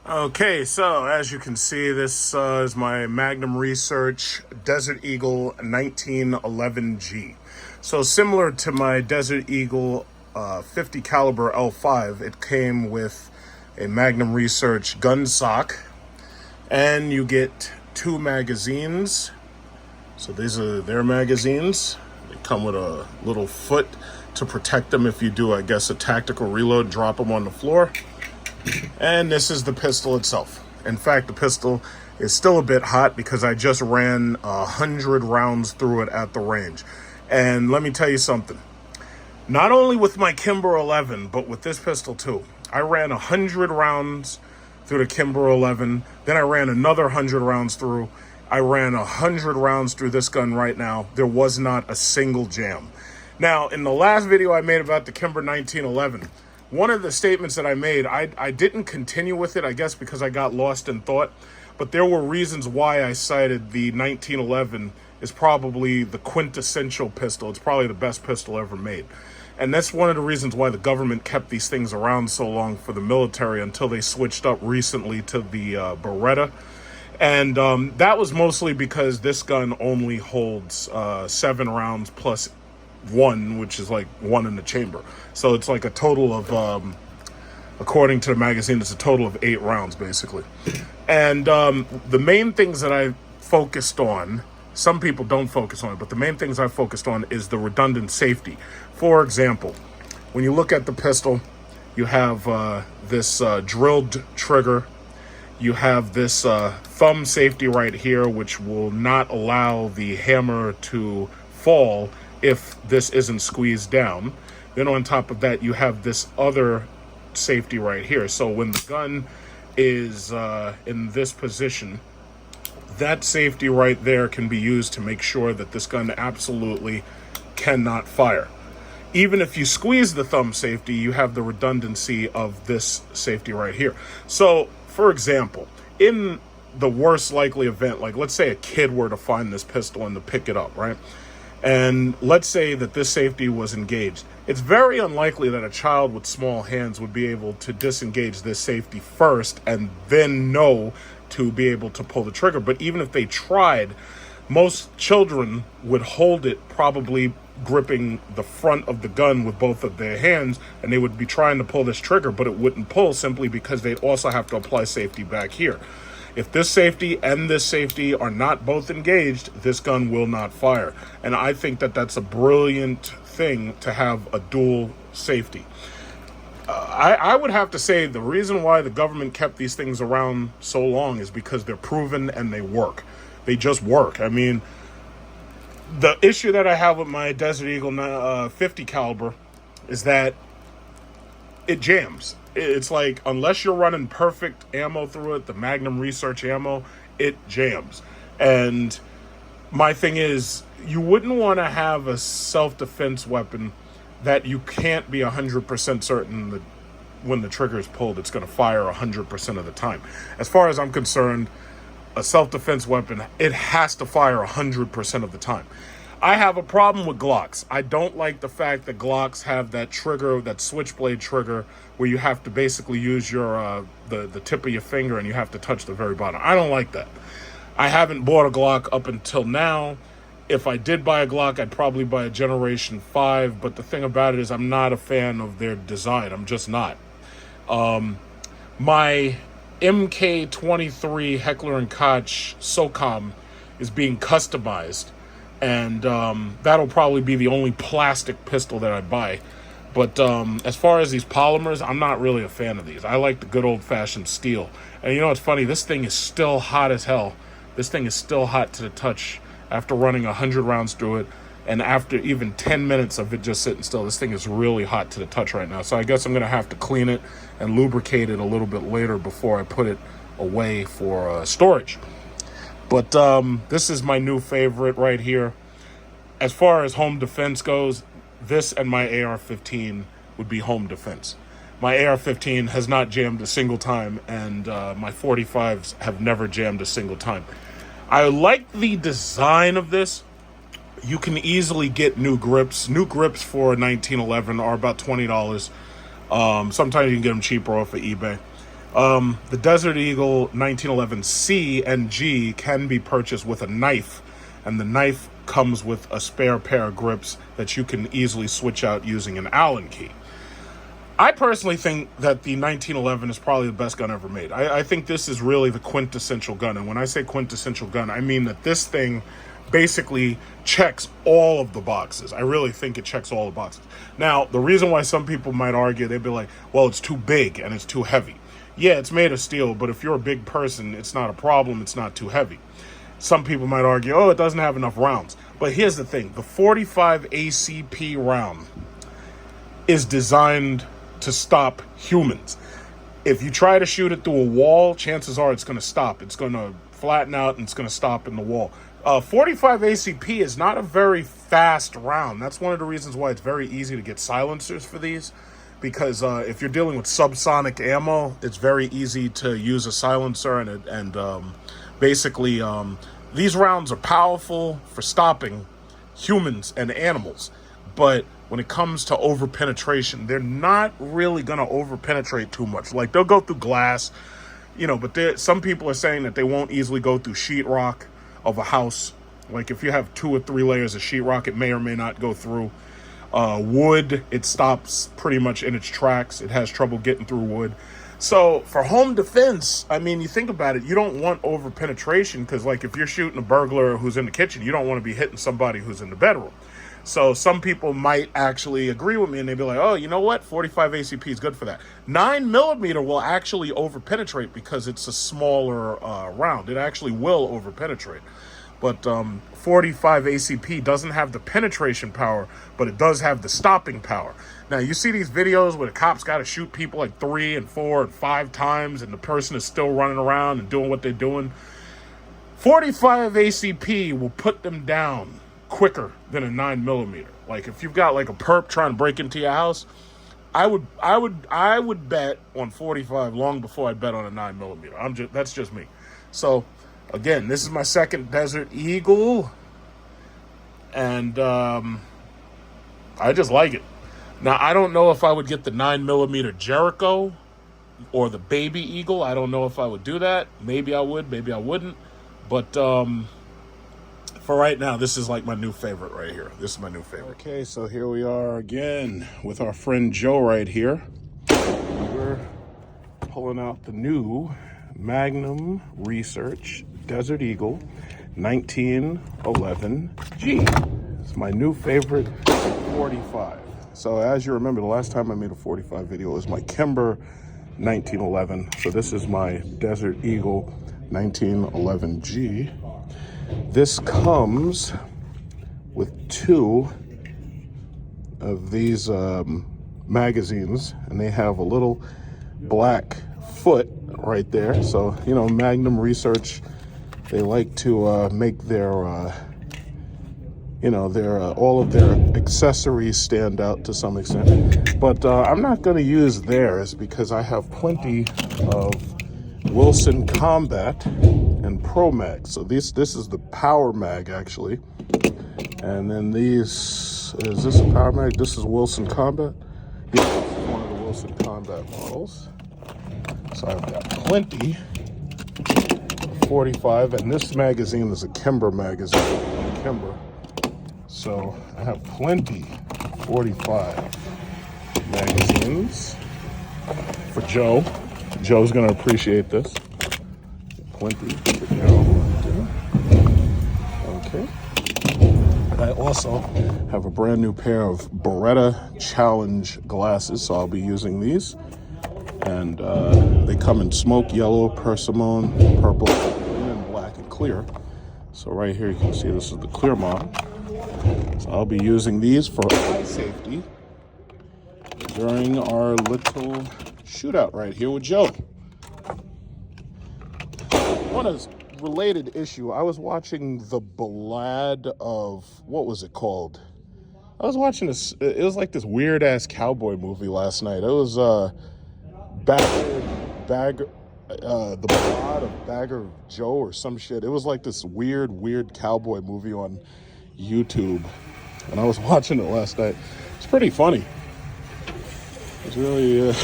Okay, so as you can see, this is my Magnum Research Desert Eagle 1911G. So similar to my Desert Eagle 50 caliber L5, it came with a Magnum Research gun sock, and you get 2 magazines. So these are their magazines. They come with a little foot to protect them if you do, I guess, a tactical reload, drop them on the floor. And this is the pistol itself. In fact, the pistol is still a bit hot because I just ran 100 rounds through it at the range. And let me tell you something. Not only with my Kimber 11, but with this pistol too. I ran 100 rounds through the Kimber 11. Then I ran another 100 rounds through. I ran 100 rounds through this gun right now. There was not a single jam. Now, in the last video I made about the Kimber 1911, one of the statements that I made, I didn't continue with it, I guess because I got lost in thought, but there were reasons why I cited the 1911 is probably the quintessential pistol. It's probably the best pistol ever made. And that's one of the reasons why the government kept these things around so long for the military until they switched up recently to the Beretta. And that was mostly because this gun only holds 7 rounds plus 1, which is like 1 in the chamber. So it's like a total of, according to the magazine, it's a total of 8 rounds basically. And the main things that I focused on, some people don't focus on it, but the main things I focused on is the redundant safety. For example, when you look at the pistol, you have this drilled trigger. You have this thumb safety right here, which will not allow the hammer to fall if this isn't squeezed down. Then on top of that, you have this other safety right here. So when the gun is in this position, that safety right there can be used to make sure that this gun absolutely cannot fire. Even if you squeeze the thumb safety, you have the redundancy of this safety right here. So, for example, in the worst likely event, like let's say a kid were to find this pistol and to pick it up, right? And let's say that this safety was engaged. It's very unlikely that a child with small hands would be able to disengage this safety first and then know to be able to pull the trigger. But even if they tried, most children would hold it probably gripping the front of the gun with both of their hands, and they would be trying to pull this trigger, but it wouldn't pull simply because they'd also have to apply safety back here. If this safety and this safety are not both engaged, this gun will not fire. And I think that that's a brilliant thing to have a dual safety. I would have to say the reason why the government kept these things around so long is because they're proven and they work. They just work. I mean, the issue that I have with my Desert Eagle 50 caliber is that it jams. It's like, unless you're running perfect ammo through it, the Magnum Research ammo, it jams. And my thing is, you wouldn't want to have a self-defense weapon that you can't be 100% certain that when the trigger is pulled, it's going to fire 100% of the time. As far as I'm concerned, a self-defense weapon, it has to fire 100% of the time. I have a problem with Glocks. I don't like the fact that Glocks have that trigger, that switchblade trigger, where you have to basically use your the tip of your finger and you have to touch the very bottom. I don't like that. I haven't bought a Glock up until now. If I did buy a Glock, I'd probably buy a Generation 5, but the thing about it is I'm not a fan of their design. I'm just not. My MK23 Heckler & Koch SOCOM is being customized, and that'll probably be the only plastic pistol that I buy. But as far as these polymers, I'm not really a fan of these. I like the good old-fashioned steel. And you know what's funny? This thing is still hot as hell. This thing is still hot to the touch after running 100 rounds through it. And after even 10 minutes of it just sitting still, this thing is really hot to the touch right now. So I guess I'm going to have to clean it and lubricate it a little bit later before I put it away for storage. But this is my new favorite right here. As far as home defense goes, this and my AR-15 would be home defense. My AR-15 has not jammed a single time, and my 45s have never jammed a single time. I like the design of this. You can easily get new grips. New grips for 1911 are about $20. Sometimes you can get them cheaper off of eBay. The Desert Eagle 1911C and G can be purchased with a knife, and the knife comes with a spare pair of grips that you can easily switch out using an Allen key. I personally think that the 1911 is probably the best gun ever made. I think this is really the quintessential gun. And when I say quintessential gun, I mean that this thing basically checks all of the boxes. I really think it checks all the boxes. Now, the reason why some people might argue, they'd be like, well, it's too big and it's too heavy. Yeah, it's made of steel, but if you're a big person, it's not a problem. It's not too heavy. Some people might argue, oh, it doesn't have enough rounds. But here's the thing. The 45 ACP round is designed to stop humans. If you try to shoot it through a wall, chances are it's going to stop. It's going to flatten out and it's going to stop in the wall. 45 ACP is not a very fast round. That's one of the reasons why it's very easy to get silencers for these. Because if you're dealing with subsonic ammo, it's very easy to use a silencer. And basically, these rounds are powerful for stopping humans and animals. But when it comes to over penetration, they're not really going to over penetrate too much. Like, they'll go through glass, but some people are saying that they won't easily go through sheetrock of a house. Like, if you have 2 or 3 layers of sheetrock, it may or may not go through. Wood, it stops pretty much in its tracks. It has trouble getting through wood. So for home defense, I mean, you think about it, you don't want over penetration because, like, if you're shooting a burglar who's in the kitchen, you don't want to be hitting somebody who's in the bedroom. So some people might actually agree with me and they'd be like, oh, you know what? 45 ACP is good for that. 9mm will actually over penetrate because it's a smaller round. It actually will over penetrate. But 45 ACP doesn't have the penetration power, but it does have the stopping power. Now, you see these videos where the cops got to shoot people like 3 and 4 and 5 times and the person is still running around and doing what they're doing. 45 ACP will put them down quicker than a 9mm. Like, if you've got like a perp trying to break into your house, I would bet on 45 long before I bet on a 9mm. That's just me. So again, this is my second Desert Eagle, and I just like it. Now, I don't know if I would get the 9mm Jericho or the Baby Eagle. I don't know if I would do that. Maybe I would, maybe I wouldn't. But for right now, this is like my new favorite right here. This is my new favorite. Okay, so here we are again with our friend Joe right here. We're pulling out the new Magnum Research Desert Eagle 1911G. It's my new favorite 45. So as you remember, the last time I made a 45 video was my Kimber 1911. So this is my Desert Eagle 1911G. This comes with 2 of these magazines, and they have a little black foot right there. So, Magnum Research, they like to make their, all of their accessories stand out to some extent. But I'm not going to use theirs because I have plenty of Wilson Combat and Pro Mag. So this is the Power Mag, actually. And then is this a Power Mag? This is Wilson Combat. Yeah, this is one of the Wilson Combat models. So I've got plenty of 45, and this magazine is a Kimber magazine. Kimber. So I have plenty 45 magazines for Joe. Joe's gonna appreciate this. Plenty for Joe. Okay. I also have a brand new pair of Beretta Challenge glasses, so I'll be using these. And they come in smoke, yellow, persimmon, purple, and black and clear. So right here you can see this is the clear model. So I'll be using these for eye safety during our little shootout right here with Joe. On a related issue, I was watching the ballad of, what was it called? I was watching this, it was like this weird ass cowboy movie last night. It was the Ballad of Bagger Joe or some shit. It was like this weird cowboy movie on YouTube. And I was watching it last night. It's pretty funny. It's really,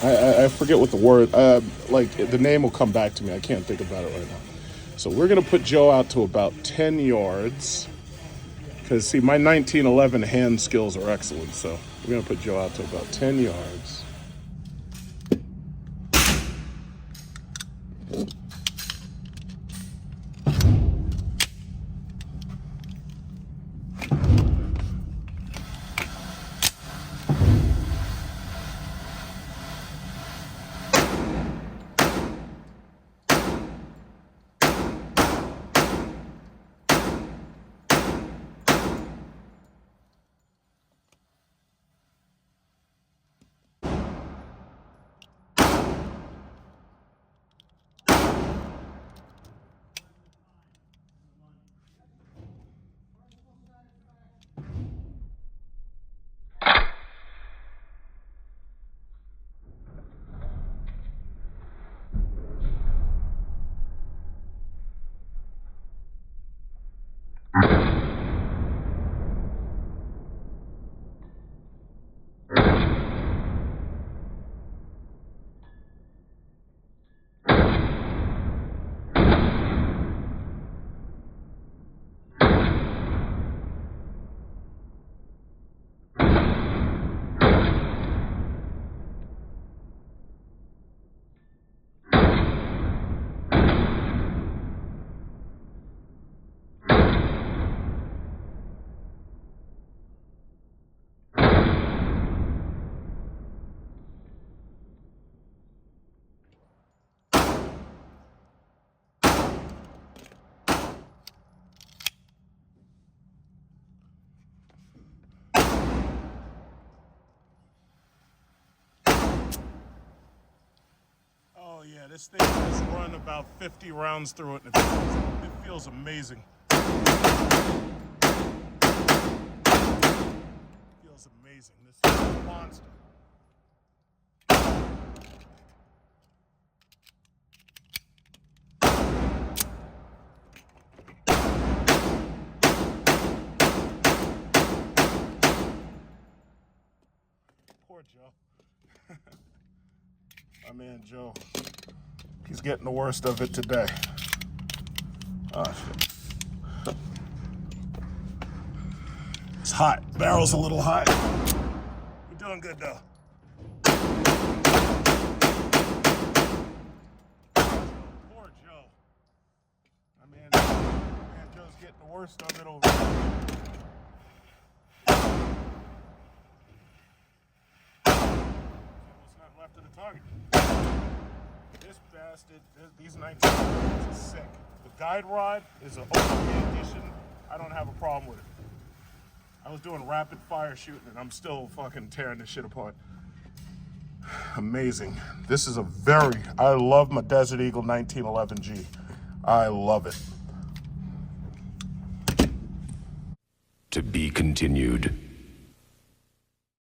I forget what the word, like the name will come back to me. I can't think about it right now. So we're going to put Joe out to about 10 yards. Because, see, my 1911 hand skills are excellent. So we're going to put Joe out to about 10 yards. Oh yeah, this thing has run about 50 rounds through it, and it feels amazing. It feels amazing. This is a monster. Poor Joe. My man Joe. He's getting the worst of it today. Oh, shit. It's hot. Barrel's a little hot. We're doing good, though. Poor Joe. I mean, Joe's getting the worst of it over there. What's not left of the target? This bastard, these 19 are sick. The guide rod is an OPP edition. I don't have a problem with it. I was doing rapid fire shooting and I'm still fucking tearing this shit apart. Amazing. This is I love my Desert Eagle 1911G. I love it. To be continued.